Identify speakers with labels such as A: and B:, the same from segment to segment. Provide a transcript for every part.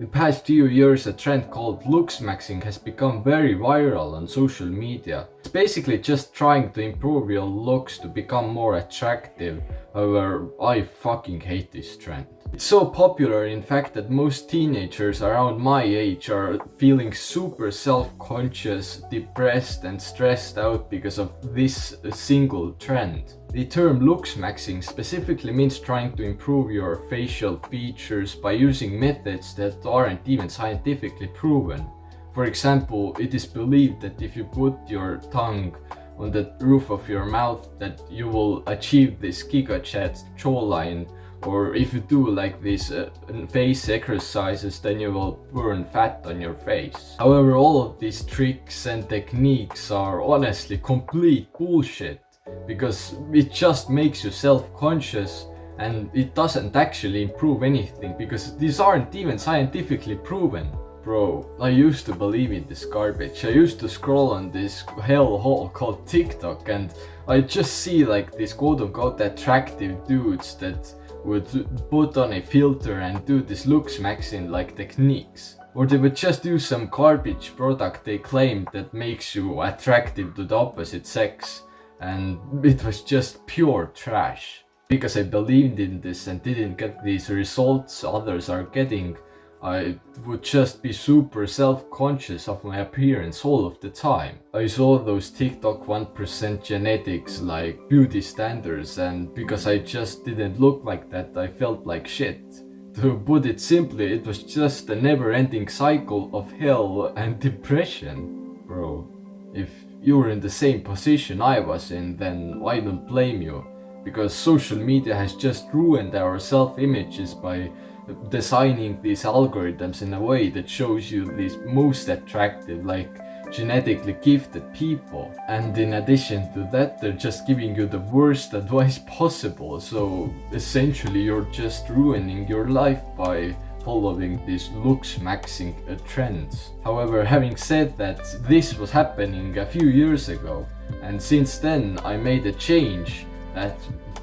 A: The past few years, a trend called Looksmaxxing has become very viral on social media. It's basically just trying to improve your looks to become more attractive. However, I fucking hate this trend. It's so popular, in fact, that most teenagers around my age are feeling super self-conscious, depressed and stressed out because of this single trend. The term looksmaxing specifically means trying to improve your facial features by using methods that aren't even scientifically proven. For example, it is believed that if you put your tongue on the roof of your mouth that you will achieve this giga-chat jawline, or if you do like these face exercises, then you will burn fat on your face. However, all of these tricks and techniques are honestly complete bullshit, because it just makes you self-conscious and it doesn't actually improve anything because these aren't even scientifically proven. Bro, I used to believe in this garbage. I used to scroll on this hellhole called TikTok and I just see like these quote-unquote attractive dudes that would put on a filter and do this looksmaxing like techniques. Or they would just use some garbage product they claimed that makes you attractive to the opposite sex, and it was just pure trash. Because I believed in this and didn't get these results others are getting, I would just be super self-conscious of my appearance all of the time. I saw those TikTok 1% genetics like beauty standards, and because I just didn't look like that, I felt like shit. To put it simply, it was just a never-ending cycle of hell and depression. Bro, if you were in the same position I was in, then I don't blame you. Because social media has just ruined our self-images by designing these algorithms in a way that shows you these most attractive, like genetically gifted people. And in addition to that, they're just giving you the worst advice possible. So essentially you're just ruining your life by following these looksmaxing trends. However, having said that, this was happening a few years ago, and since then I made a change that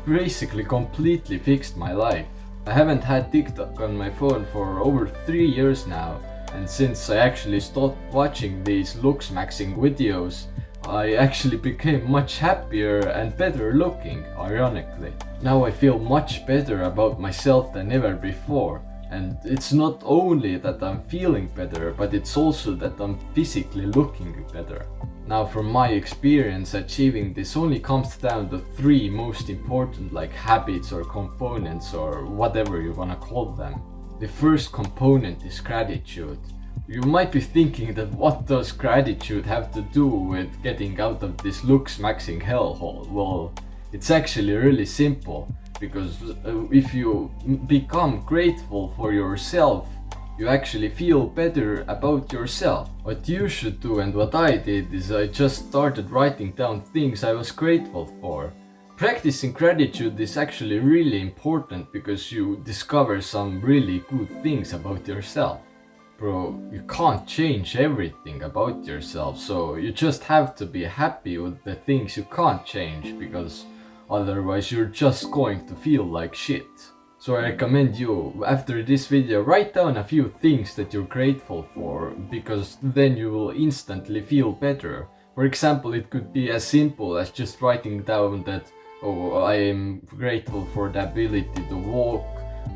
A: basically completely fixed my life. I haven't had TikTok on my phone for over 3 years now, and since I actually stopped watching these looksmaxing videos, I actually became much happier and better looking, ironically. Now I feel much better about myself than ever before, and it's not only that I'm feeling better, but it's also that I'm physically looking better. Now, from my experience, achieving this only comes down to 3 most important like habits or components or whatever you wanna call them. The first component is gratitude. You might be thinking that what does gratitude have to do with getting out of this looksmaxing hellhole? Well, it's actually really simple, because if you become grateful for yourself, you actually feel better about yourself. What you should do and what I did is I just started writing down things I was grateful for. Practicing gratitude is actually really important because you discover some really good things about yourself. Bro, you can't change everything about yourself, so you just have to be happy with the things you can't change, because otherwise you're just going to feel like shit. So I recommend you, after this video, write down a few things that you're grateful for, because then you will instantly feel better. For example, it could be as simple as just writing down that, oh, I am grateful for the ability to walk,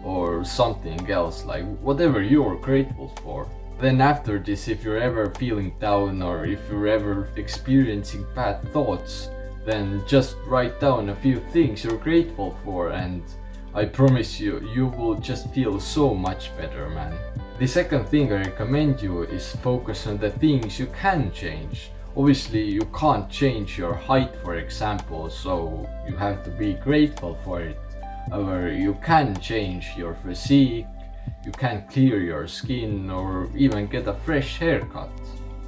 A: or something else, like whatever you're grateful for. Then after this, if you're ever feeling down or if you're ever experiencing bad thoughts, then just write down a few things you're grateful for, and I promise you, you will just feel so much better, man. The second thing I recommend you is focus on the things you can change. Obviously, you can't change your height, for example, so you have to be grateful for it. However, you can change your physique, you can clear your skin, or even get a fresh haircut.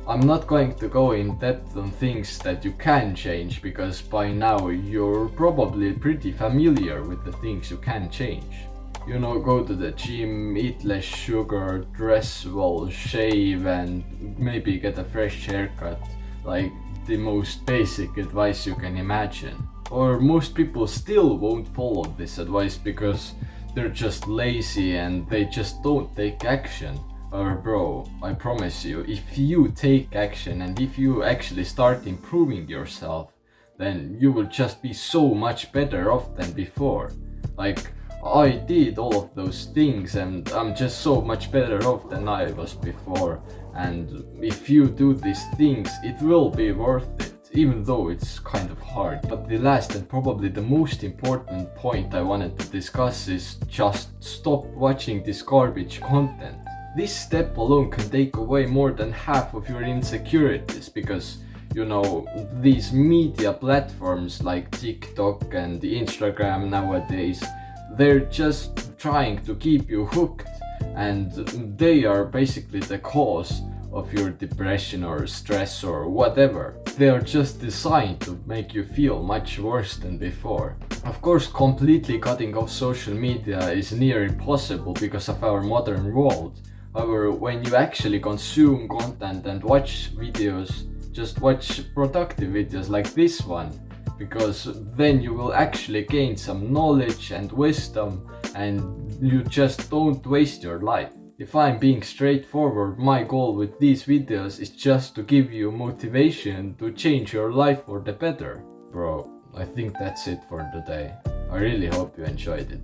A: I'm not going to go in depth on things that you can change, because by now you're probably pretty familiar with the things you can change. You know, go to the gym, eat less sugar, dress well, shave, and maybe get a fresh haircut, like the most basic advice you can imagine. Or most people still won't follow this advice because they're just lazy and they just don't take action. Bro, I promise you, if you take action and if you actually start improving yourself, then you will just be so much better off than before. Like, I did all of those things and I'm just so much better off than I was before. And if you do these things, it will be worth it, even though it's kind of hard. But the last and probably the most important point I wanted to discuss is just stop watching this garbage content. This step alone can take away more than half of your insecurities, because you know, these media platforms like TikTok and Instagram nowadays, they're just trying to keep you hooked, and they are basically the cause of your depression or stress or whatever. They are just designed to make you feel much worse than before. Of course, completely cutting off social media is near impossible because of our modern world. However, when you actually consume content and watch videos, just watch productive videos like this one, because then you will actually gain some knowledge and wisdom and you just don't waste your life. If I'm being straightforward, my goal with these videos is just to give you motivation to change your life for the better. Bro, I think that's it for today. I really hope you enjoyed it.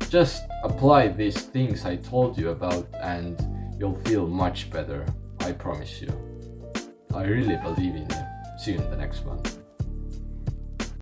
A: Just apply these things I told you about and you'll feel much better. I promise you. I really believe in you. See you in the next one.